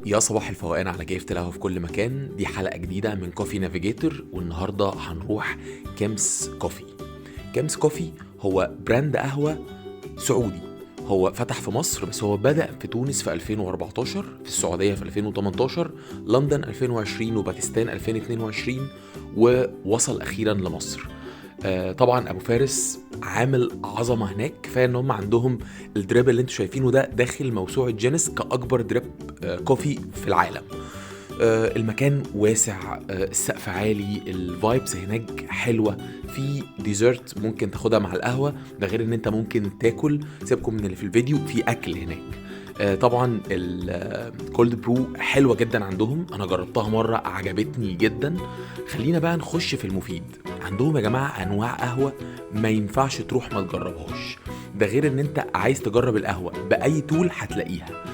يا صباح الفوقان على كيف القهوة في كل مكان. دي حلقة جديدة من كوفي نافيجيتور، والنهاردة هنروح كيمس كوفي. كيمس كوفي هو براند قهوة سعودي. هو فتح في مصر، بس هو بدأ في تونس في 2014، في السعودية في 2018، لندن 2020 وباكستان 2022، ووصل أخيرا لمصر. طبعا ابو فارس عامل عظمه هناك. كفايه ان هم عندهم الدريب اللي انتوا شايفينه ده داخل موسوعه جينيس كاكبر دريب كوفي في العالم. المكان واسع، السقف عالي، الفايبس هناك حلوه. في ديزرت ممكن تاخدها مع القهوه، ده غير ان انت ممكن تاكل. سيبكم من اللي في الفيديو، في اكل هناك. طبعا الكولد برو حلوه جدا عندهم، انا جربتها مره عجبتني جدا. خلينا بقى نخش في المفيد. عندهم يا جماعه انواع قهوه ما ينفعش تروح ما تجربهاش، ده غير ان انت عايز تجرب القهوه باي طول هتلاقيها.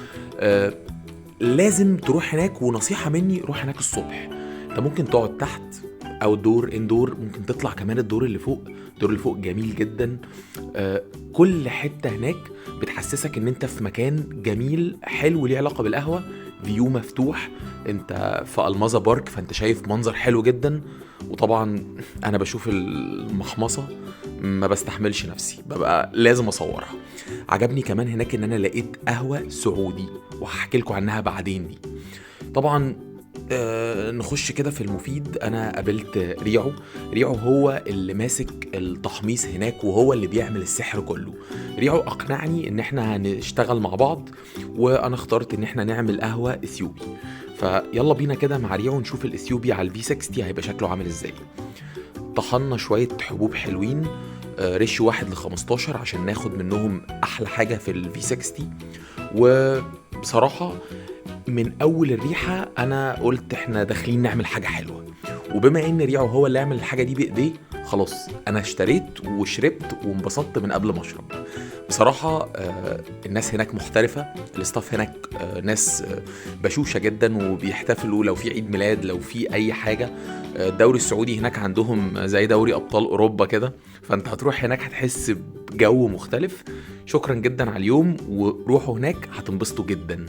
لازم تروح هناك، ونصيحه مني روح هناك الصبح. انت ممكن تقعد تحت او الدور اندور، ممكن تطلع كمان الدور اللي فوق. الدور اللي فوق جميل جدا. كل حته هناك بتحسسك ان انت في مكان جميل حلو ليه علاقه بالقهوه. فيو مفتوح، انت في المازا بارك، فانت شايف منظر حلو جدا. وطبعا انا بشوف المحمصه ما بستحملش نفسي، ببقى لازم اصورها. عجبني كمان هناك ان انا لقيت قهوه سعودي، وهحكي لكم عنها بعدين دي. طبعا نخش كده في المفيد. انا قابلت ريعو هو اللي ماسك التحميص هناك، وهو اللي بيعمل السحر كله. ريعو اقنعني ان احنا هنشتغل مع بعض، وانا اخترت ان احنا نعمل قهوة اثيوبي. فيلا بينا كده مع ريعو نشوف الاثيوبي على الفي 60 هيبقى شكله عامل ازاي. طحنا شوية حبوب حلوين، ريشيو 1:15 عشان ناخد منهم احلى حاجة في الفي 60. وبصراحة من اول الريحه انا قلت احنا داخلين نعمل حاجه حلوه. وبما ان ريعو هو اللي يعمل الحاجه دي بايديه، خلاص انا اشتريت وشربت وانبسطت من قبل ما اشرب. بصراحه الناس هناك محترفه. الاستاف هناك ناس بشوشه جدا، وبيحتفلوا لو في عيد ميلاد، لو في اي حاجه. الدوري السعودي هناك عندهم زي دوري ابطال اوروبا كده، فانت هتروح هناك هتحس بجو مختلف. شكرا جدا على اليوم، وروحوا هناك هتنبسطوا جدا.